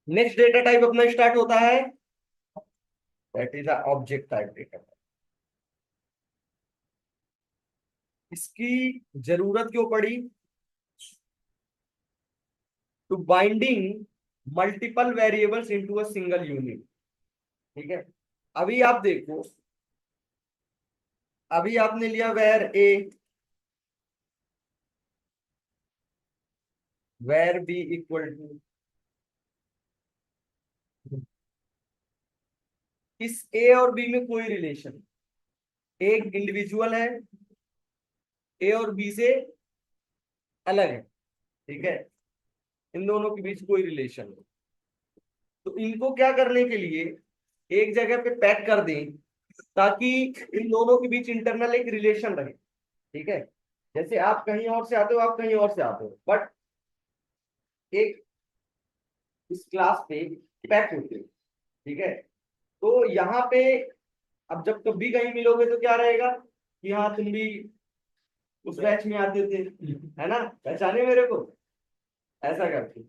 Next data type अपना start होता है, that is object type data. इसकी जरूरत क्यों पड़ी? To binding multiple variables into a single unit. ठीक है। अभी आप देखो, अभी आपने लिया var a, var b equal to, इस ए और बी में कोई रिलेशन, एक इंडिविजुअल है, ए और बी से अलग है। ठीक है। इन दोनों के बीच कोई रिलेशन है। तो इनको क्या करने के लिए एक जगह पे पैक कर दें, ताकि इन दोनों के बीच इंटरनल एक रिलेशन रहे। ठीक है। जैसे आप कहीं और से आते हो, आप कहीं और से आते हो, बट एक इस क्लास पे पैक होते हो। ठीक है। तो यहाँ पे अब जब कभी कहीं मिलोगे तो क्या रहेगा कि हाँ तुम भी उस बैच में आते थे, है ना, पहचाने मेरे को, ऐसा करके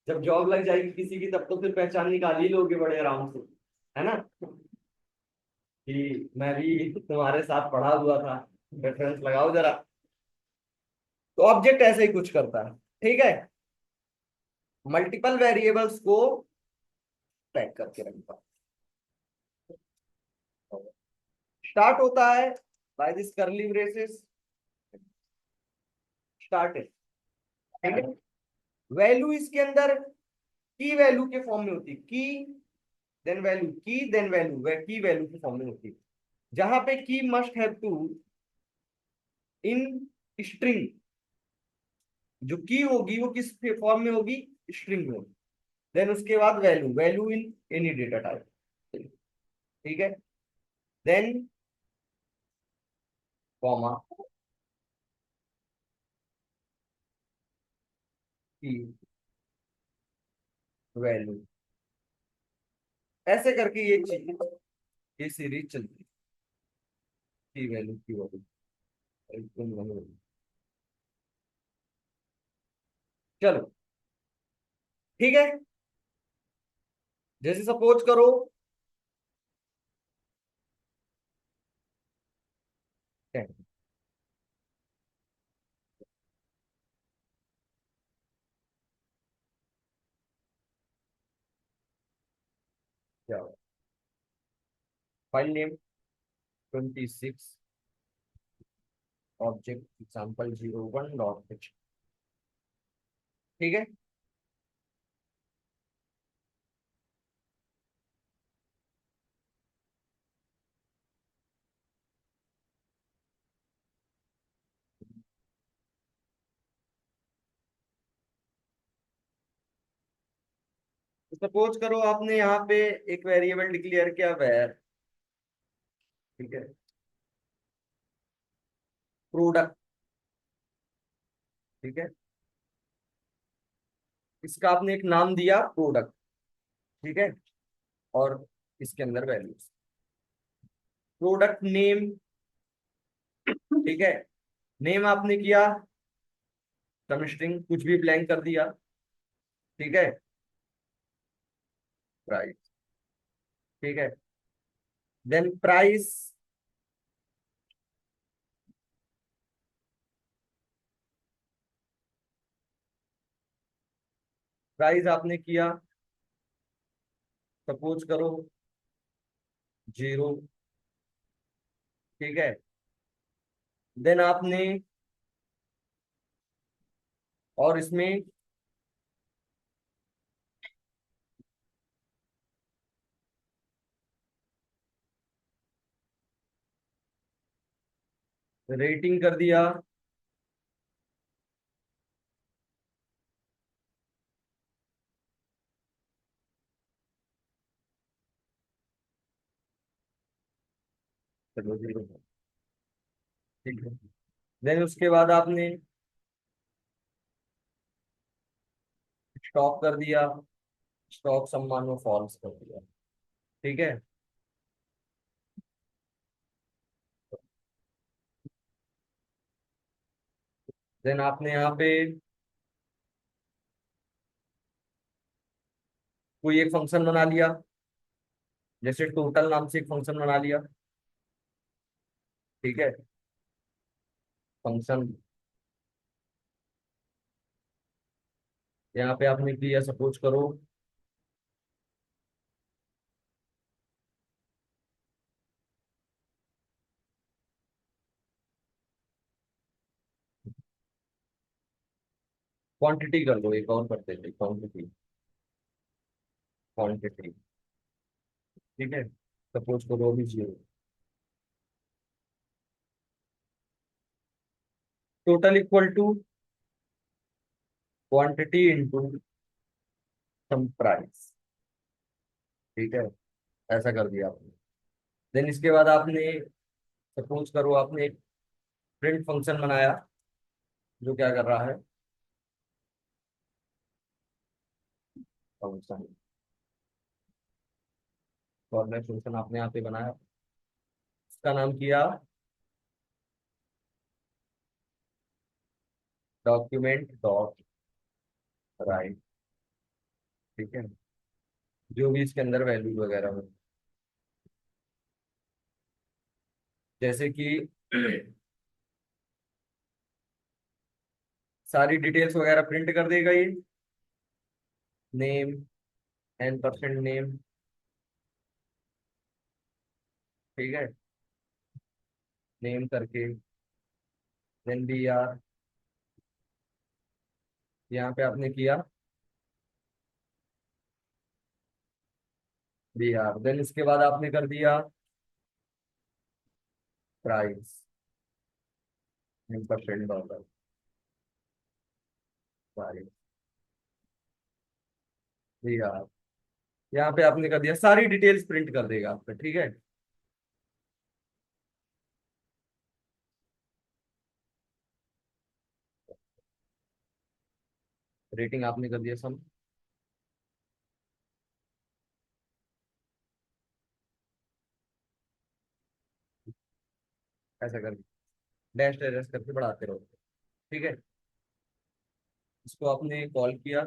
जब जॉब लग जाएगी किसी की, तब तो फिर पहचान निकाल ही लोगे बड़े आराम से, है ना, कि मैं भी तुम्हारे साथ पढ़ा हुआ था, रेफरेंस लगाओ जरा। तो ऑब्जेक्ट ऐसे ही कुछ करता है। ठीक है। मल्टीपल वेरिएबल्स को पैक करके रखता है। स्टार्ट होता है by this curly braces, started. ठीक है। वैल्यू इसके अंदर की वैल्यू के फॉर्म में होती है, की देन वैल्यू, की देन वैल्यू, वह की वैल्यू के फॉर्म में होती है। जहां पे key must have to in string, जो की होगी वो किस फॉर्म में होगी, स्ट्रिंग में होगी। देन उसके बाद value, value in any data type. ठीक है। देन कॉमा, की वैल्यू, ऐसे करके ये चीज, ये सीरीज चलती है, की वैल्यू की वैल्यू। चलो, ठीक है। जैसे सपोज करो, क्या file name 26 object example 01.h। ठीक है। सपोज करो आपने यहाँ पे एक वेरिएबल डिक्लेयर किया वेर, ठीक है, प्रोडक्ट। ठीक है। इसका आपने एक नाम दिया प्रोडक्ट। ठीक है। और इसके अंदर वैल्यूज, प्रोडक्ट नेम। ठीक है। नेम आपने किया सम स्ट्रिंग, कुछ भी ब्लैंक कर दिया। ठीक है। प्राइस। ठीक है। देन प्राइस, प्राइस आपने किया सपोज करो 0। ठीक है। देन आपने, और इसमें रेटिंग कर दिया। चलो 0। ठीक है। देन उसके बाद आपने स्टॉप कर दिया, स्टॉक सम्मान में फॉल्स कर दिया। ठीक है। देन आपने यहाँ पे कोई एक फंक्शन बना लिया, जैसे टोटल नाम से एक फंक्शन बना लिया। ठीक है, फंक्शन यहाँ पे आपने किया, सपोज करो क्वांटिटी कर दो, एक और करते थे क्वांटिटी, क्वांटिटी। ठीक है, सपोज करो अभी 0, total equal to quantity into some price. ठीक है, ऐसा कर दिया आपने। देन इसके बाद आपने, सपोज करो आपने एक प्रिंट फंक्शन बनाया, जो क्या कर रहा है, फंक्शन, फॉर्मेट फंक्शन आपने यहाँ पे बनाया, इसका नाम किया डॉक्यूमेंट डॉट राइट। ठीक है, जो भी इसके अंदर वैल्यू वगैरह हो, जैसे कि सारी डिटेल्स वगैरह प्रिंट कर देगा ये, नेम, N% नेम। ठीक है, नेम करके, देन BR, यहाँ पे आपने किया BR, देन इसके बाद आपने कर दिया प्राइस, $10 प्राइस BR, यहाँ पे आपने कर दिया, सारी डिटेल्स प्रिंट कर देगा आपका। ठीक है, रेटिंग आपने कर दिया सम, ऐसा कर डैश डैश करके बढ़ाते रहो। ठीक है, इसको आपने कॉल किया,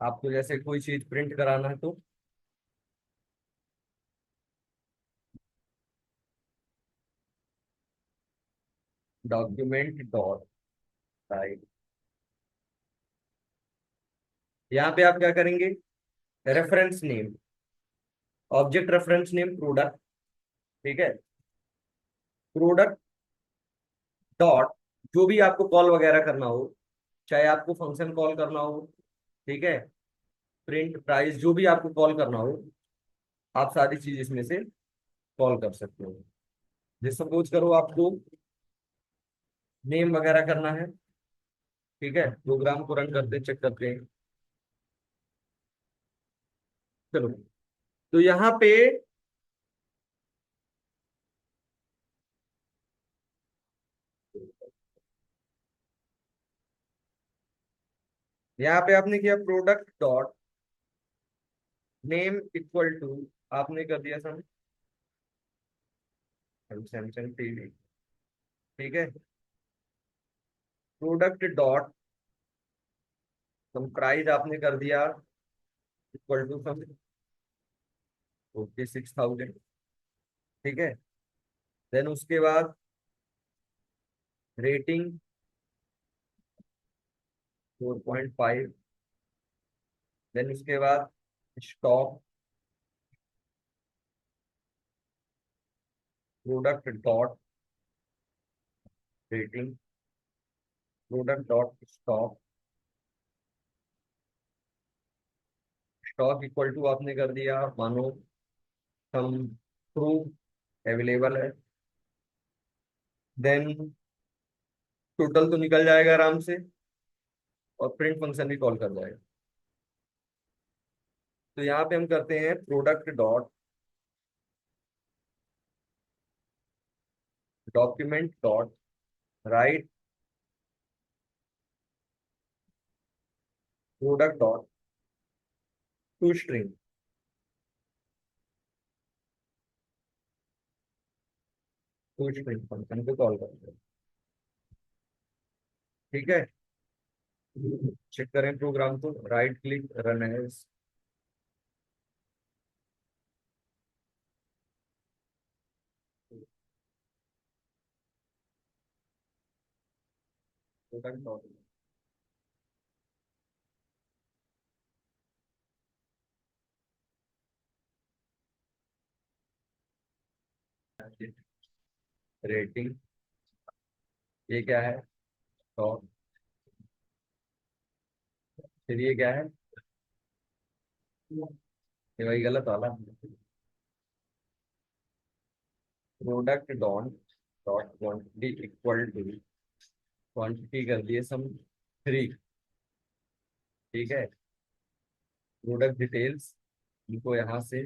आपको जैसे कोई चीज प्रिंट कराना है तो डॉक्यूमेंट डॉट टाइप, यहाँ पे आप क्या करेंगे, reference name, object reference name product. ठीक है, प्रोडक्ट डॉट, जो भी आपको कॉल वगैरह करना हो, चाहे आपको फंक्शन कॉल करना हो, ठीक है, प्रिंट प्राइस, जो भी आपको कॉल करना हो, आप सारी चीज इसमें से कॉल कर सकते हो। जैसे सपोज करो आपको नेम वगैरह करना है। ठीक है, प्रोग्राम को रन करते चेक करते हैं। चलो, तो यहाँ पे आपने किया product dot name equal to, आपने कर दिया सैमसंग टीवी। ठीक है, प्रोडक्ट डॉट सम प्राइस आपने कर दिया इक्वल टू सम, ओके 6000। ठीक है, देन उसके बाद रेटिंग 4.5, देन उसके बाद stock, product dot rating, product dot stock, stock equal to आपने कर दिया, मानो सम प्रूफ अवेलेबल है, देन टोटल तो निकल जाएगा आराम से, और प्रिंट फंक्शन भी कॉल कर जाएगा। तो यहाँ पे हम करते हैं product dot document dot write product dot to string, to string function को कॉल करते हैं। ठीक है, चेक करें प्रोग्राम को, right click, run as. Rating, ये क्या है, टॉप, फिर ये क्या है, ये वही गलत वाला, product don dot quantity equal to, quantity कर दिए सम 3। ठीक है, प्रोडक्ट डिटेल्स, इनको यहाँ से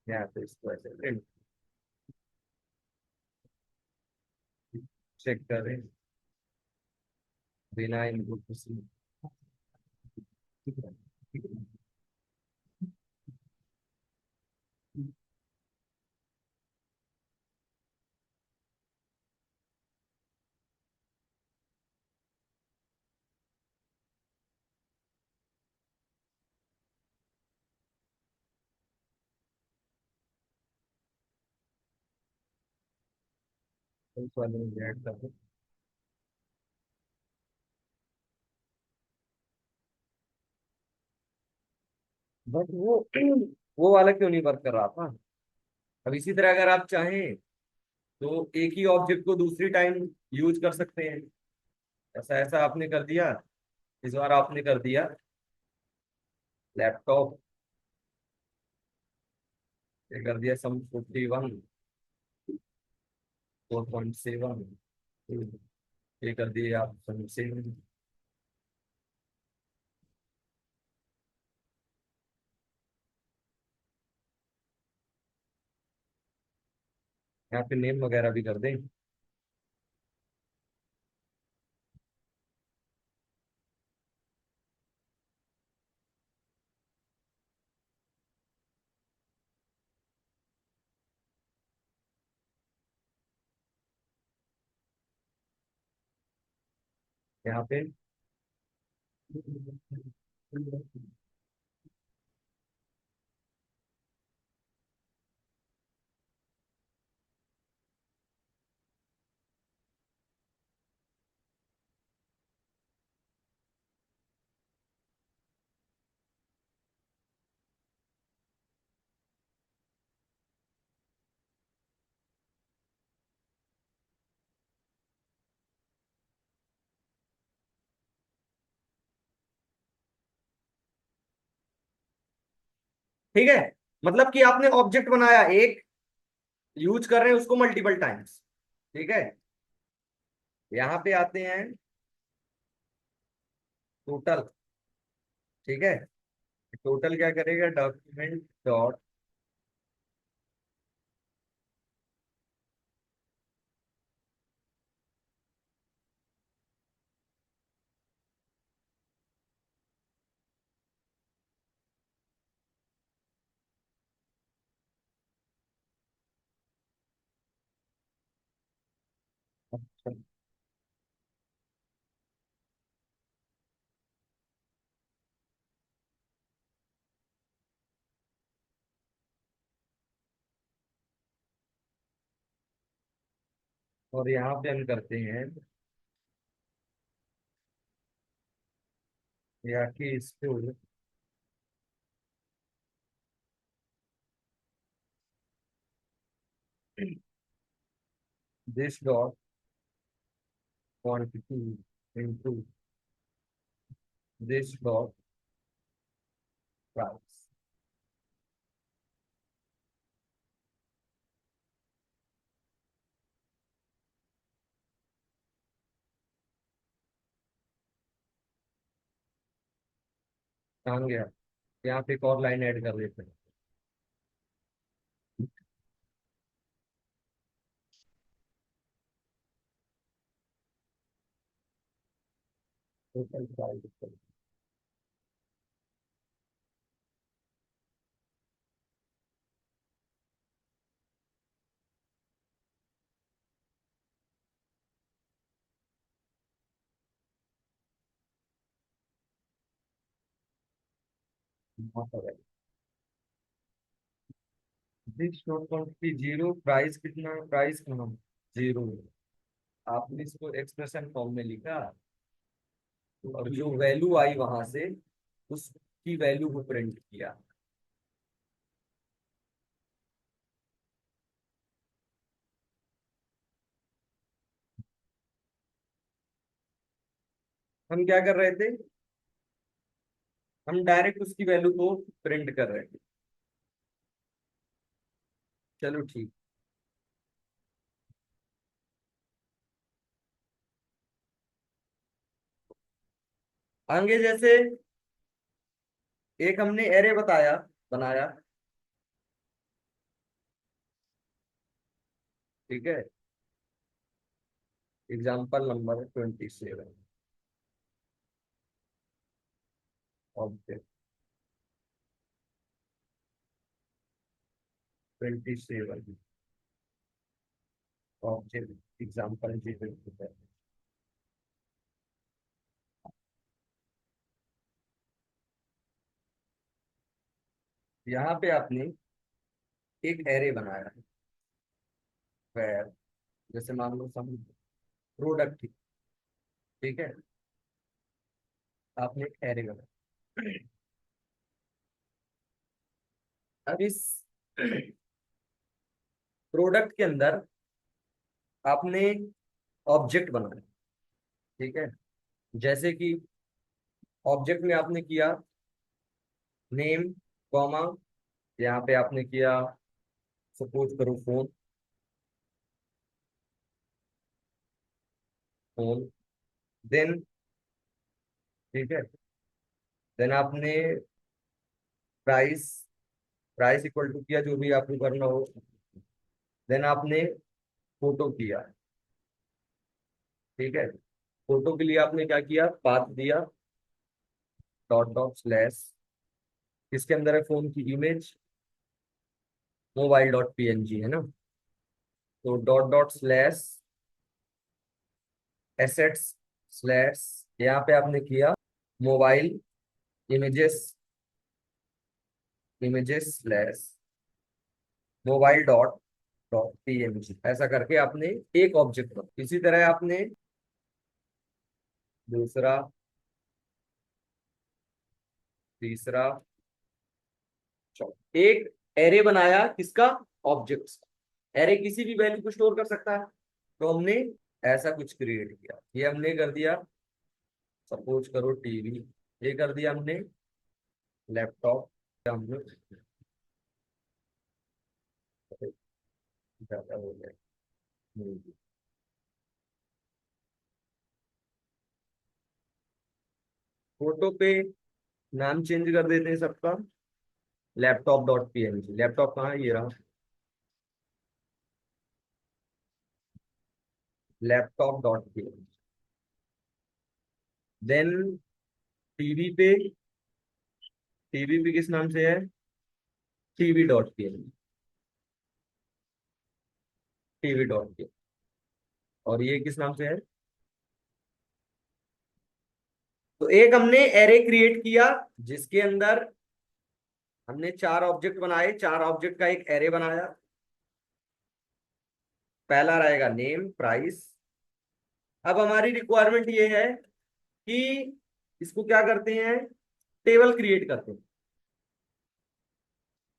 यहाँ पे इसको ऐसे प्रिंट चेक करें बिना इनपुट किसी। इस वाले में ऐड कर दो। बट वो वाला क्यों नहीं वर्क कर रहा था। अब इसी तरह अगर आप चाहें तो एक ही ऑब्जेक्ट को दूसरी टाइम यूज कर सकते हैं। ऐसा ऐसा आपने कर दिया, इस बार आपने कर दिया लैपटॉप, ये कर दिया सम 41 4.7, ये कर दिए आप सम 7। यहाँ पे नेम वगैरह भी कर दें। यहाँ पे ठीक है, मतलब कि आपने ऑब्जेक्ट बनाया एक, यूज कर रहे हैं उसको मल्टीपल टाइम्स। ठीक है, यहाँ पे आते हैं टोटल। ठीक है, टोटल क्या करेगा, डॉक्यूमेंट डॉट और यहाँ पे हम करते हैं या कि इसको this dot quantity into this dot price. कहाँ गया, यहाँ पे एक और लाइन ऐड कर देते हैं। Total price, this not quantity zero, price कितना, प्राइस कहाँ, जीरो। आपने इसको एक्सप्रेशन फॉर्म में लिखा और जो वैल्यू आई वहां से उसकी वैल्यू को प्रिंट किया। हम क्या कर रहे थे, हम डायरेक्ट उसकी वैल्यू को प्रिंट कर रहे थे। चलो ठीक। आगे जैसे एक हमने एरे बताया, बनाया, ठीक है। Example number 27, object 27, object example 0। यहाँ पे आपने एक एरे बनाया है, where, जैसे मान लो सम प्रोडक्ट, ठीक है। आपने एक एरे बनाया। अब इस प्रोडक्ट के अंदर आपने ऑब्जेक्ट बनाया, ठीक है। जैसे कि ऑब्जेक्ट में आपने किया नेम, कॉमा, यहाँ पे आपने किया सपोज करो फोन, फोन, देन, ठीक है, देन आपने प्राइस, प्राइस इक्वल टू किया, जो भी आपको करना हो। देन आपने फोटो किया, ठीक है। फोटो के लिए आपने क्या किया, पाथ दिया, डॉट डॉट स्लैश, किसके अंदर है, फोन की इमेज, मोबाइल डॉट पीएनजी है ना, तो dot dot slash assets slash, यहाँ पे आपने किया mobile images, images slash mobile dot dot PNG, ऐसा करके आपने एक ऑब्जेक्ट बना। इसी तरह आपने दूसरा, तीसरा, चौथा, एक एरे बनाया, किसका, ऑब्जेक्ट्स। एरे किसी भी वैल्यू को स्टोर कर सकता है, तो हमने ऐसा कुछ क्रिएट किया। ये हमने कर दिया, सपोज करो टीवी, ये कर दिया हमने लैपटॉप, हमने ज्यादा हो गया। फोटो पे नाम चेंज कर देते हैं सबका, लैपटॉप डॉट पीएनजी, लैपटॉप कहाँ है, ये रहा, laptop dot PNG. Then TV पे, टीवी पे किस नाम से है, TV dot PNG, TV dot PNG. और ये किस नाम से है, तो एक हमने एरे क्रिएट किया जिसके अंदर हमने चार ऑब्जेक्ट बनाए, चार ऑब्जेक्ट का एक एरे बनाया। पहला रहेगा नेम, प्राइस। अब हमारी रिक्वायरमेंट ये है कि इसको क्या करते हैं, टेबल क्रिएट करते हैं,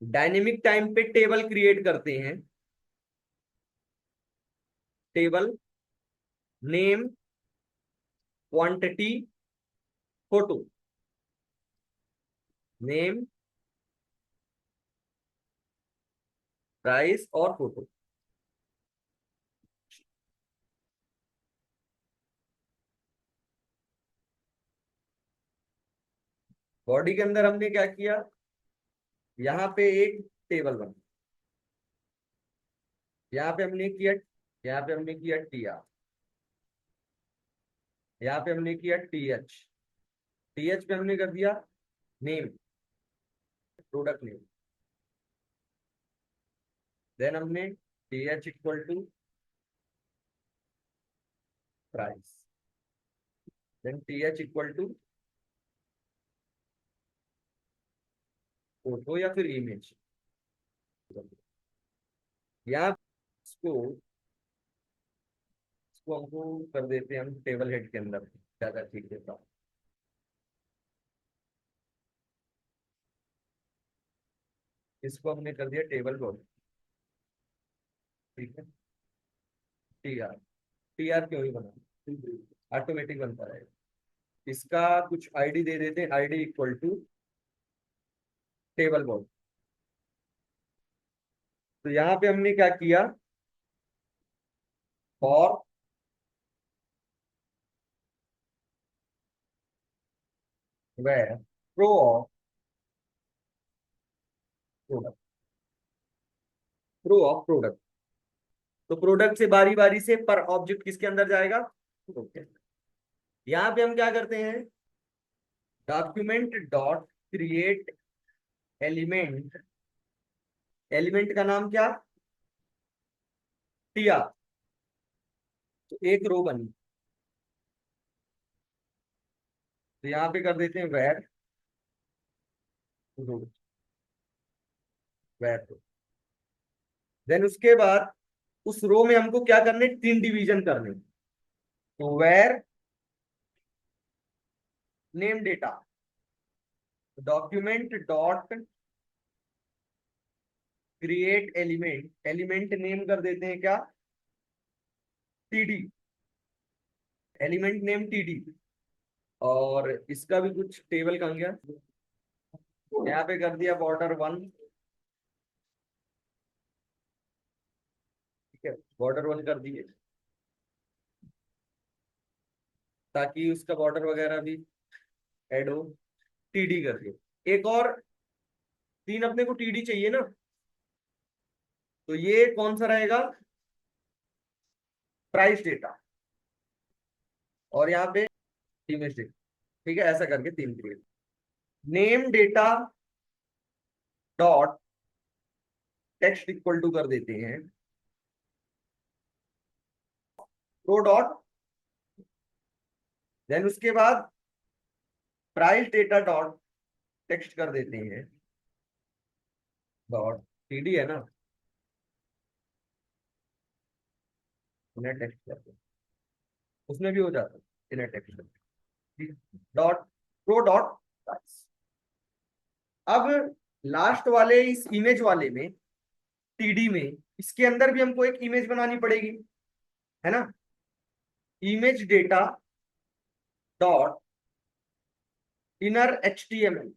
डायनेमिक टाइम पे टेबल क्रिएट करते हैं। Table name, quantity, photo, name, price और फोटो। बॉडी के अंदर हमने क्या किया, यहाँ पे एक टेबल बना, यहाँ पे हमने किया, यहाँ पे हमने किया टीआर, यहाँ पे हमने किया टीएच, टीएच पे हमने कर दिया नेम, प्रोडक्ट नेम। देन हमने TH equal to price, then TH equal to photo या फिर इमेज। यहाँ इसको इसको हमको कर देते हैं हम टेबल हेड के अंदर, ज्यादा ठीक देता हूँ। इसको हमने कर दिया टेबल बॉडी। ठीक है, टी आर। टी आर क्यों ही बना, ऑटोमेटिक बनता है। इसका कुछ आईडी दे देते हैं, ID equal to table body. तो यहाँ पे हमने क्या किया, for var pro of product, pro of product. तो प्रोडक्ट से बारी बारी से पर ऑब्जेक्ट किसके अंदर जाएगा, ओके। यहाँ पे हम क्या करते हैं, document dot create element, element का नाम क्या, टीआर। तो एक रो बनी, तो यहाँ पे कर देते हैं var row, var row. Then उसके बाद उस रो में हमको क्या करने, तीन डिवीजन करने। तो var name data, document dot create element, element name कर देते हैं क्या, टीडी, एलिमेंट नेम टीडी। और इसका भी कुछ टेबल कहाँ गया, यहाँ पे कर दिया बॉर्डर 1। ठीक है, बॉर्डर 1 कर दिए, ताकि उसका बॉर्डर वगैरह भी ऐड हो। टीडी कर दिए, एक और तीन अपने को टीडी चाहिए ना, तो ये कौन सा रहेगा, प्राइस डेटा, और यहाँ पे इमेज डेटा। ठीक है, ऐसा करके तीन create. Name data dot text equal to कर देते हैं प्रो डॉट, देन उसके बाद प्राइस डेटा डॉट टेक्स्ट कर देते हैं डॉट टीडी है ना, इन्हें टेक्स्ट करते हैं, उसमें भी हो जाता है, इन्हें टेक्स्ट करते हैं डॉट प्रो डॉट प्राइस। अब लास्ट वाले इस इमेज वाले में, टीडी में, इसके अंदर भी हमको एक इमेज बनानी पड़ेगी, है ना। Image data dot inner HTML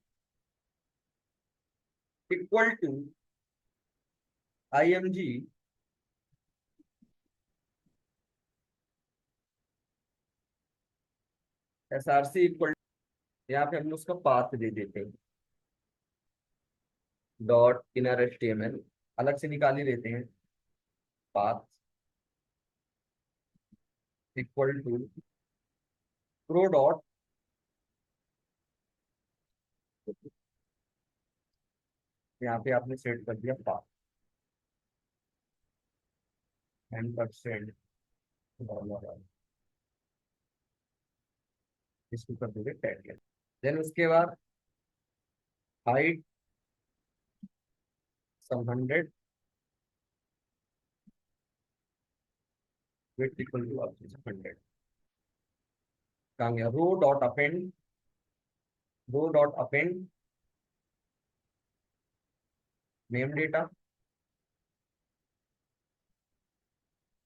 equal to IMG SRC equal, यहाँ पे हम उसका पाथ दे देते हैं डॉट इनर एचटीएमएल, अलग से निकाल ही लेते हैं, path equal to pro dot, यहाँ पे आपने सेट कर दिया पाथ 10%, इसको कर दोगे 10। देन उसके बाद height some 100, width equal to 100। कहाँ गया, row dot append, row dot append name data,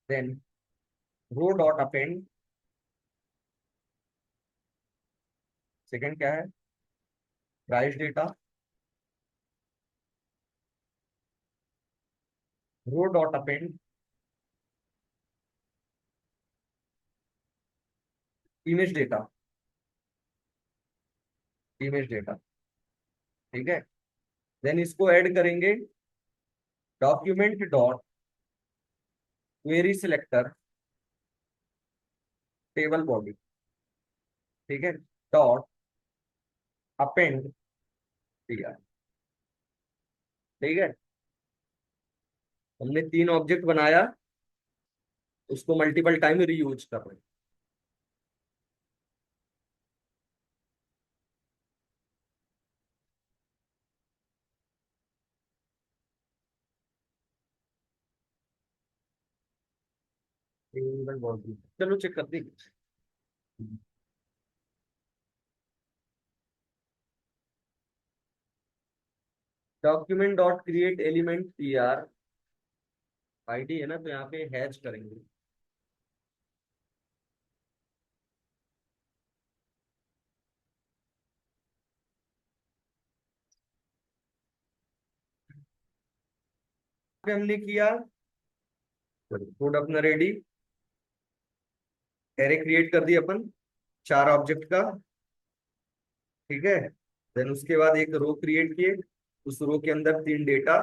then row dot append, second क्या है, price data, row dot append image data, image data. ठीक है, देन इसको ऐड करेंगे document dot query selector table body. ठीक है, डॉट अपेंड दिया। ठीक है, हमने तीन ऑब्जेक्ट बनाया, उसको मल्टीपल टाइम रीयूज कर रहे हैं। चलो चेक करते हैं। Document dot create element P R ID है ना, तो यहाँ पे हैच करेंगे। पे हमने किया कोड अपना रेडी, एरे क्रिएट कर दिया अपन 4 ऑब्जेक्ट का। ठीक है। देन उसके बाद एक रो क्रिएट किए, उस रो के अंदर 3 डेटा,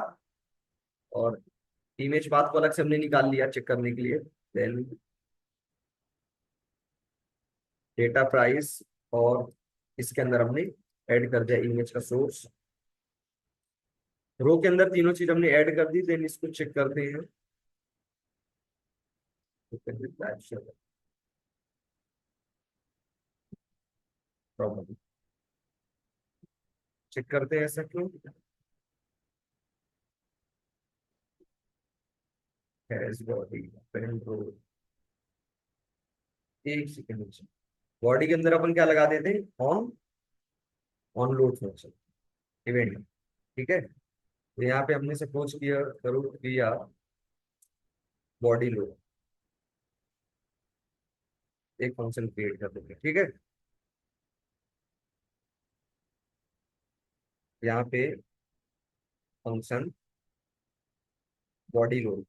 और इमेज पाथ को अलग से हमने निकाल लिया चेक करने के लिए। देन डेटा प्राइस, और इसके अंदर हमने ऐड कर दिया इमेज का सोर्स। रो के अंदर तीनों चीज हमने ऐड कर दी। देन इसको चेक करते हैं। प्रॉब्लम चेक करते हैं ऐसा क्यों हैज बॉडी पेन रो। एक सेकंड, बॉडी के अंदर अपन क्या लगा देते हैं, on on load function event. ठीक है। तो यहाँ पे हमने सपोज किया करो किया बॉडी लोड, एक फंक्शन क्रिएट कर देंगे। ठीक है। यहाँ पे फंक्शन बॉडी लोड।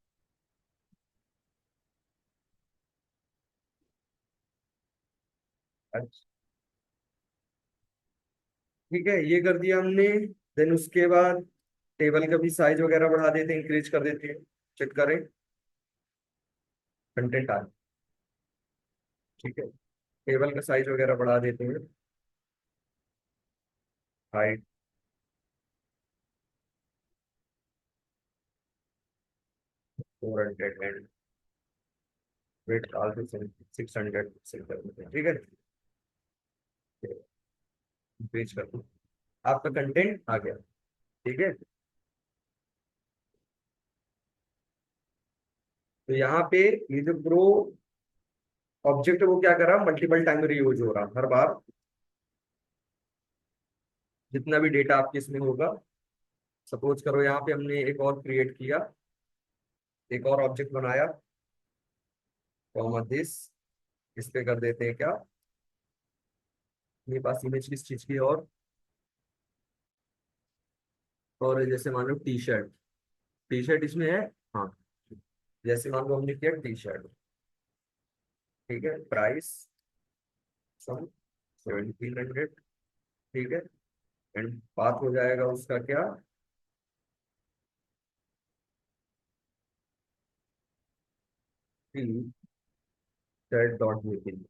अच्छा, ठीक है, ये कर दिया हमने। देन उसके बाद टेबल का भी साइज वगैरह बढ़ा देते हैं, इंक्रीज कर देते हैं। चेक करें, कंटेंट आ। ठीक है, टेबल का साइज वगैरह बढ़ा देते हैं। Height 400 and weight also 600 set कर देते हैं। ठीक है, पेज कर दो, आपका कंटेंट आ गया। ठीक है। तो यहाँ पे ये जो प्रो ऑब्जेक्ट है वो क्या कर रहा, मल्टीपल टाइम रीयूज हो रहा हर बार, जितना भी डेटा आपके इसमें होगा। सपोज करो यहाँ पे हमने एक और क्रिएट किया, एक और ऑब्जेक्ट बनाया, कॉमा दिस, इस पे कर देते हैं क्या, मेरे पास इमेज किस चीज की है, और जैसे मान लो टी शर्ट, टी शर्ट इसमें है। हाँ, जैसे मान लो हमने किया टी शर्ट। ठीक है, प्राइस सम 1700। ठीक है, एंड बात हो जाएगा उसका क्या, T shirt dot meeting.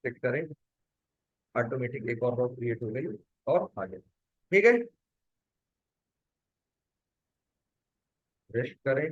Click करें, ऑटोमेटिक एक और रॉ क्रिएट हो गई, और आगे। ठीक है, रेस्ट करें।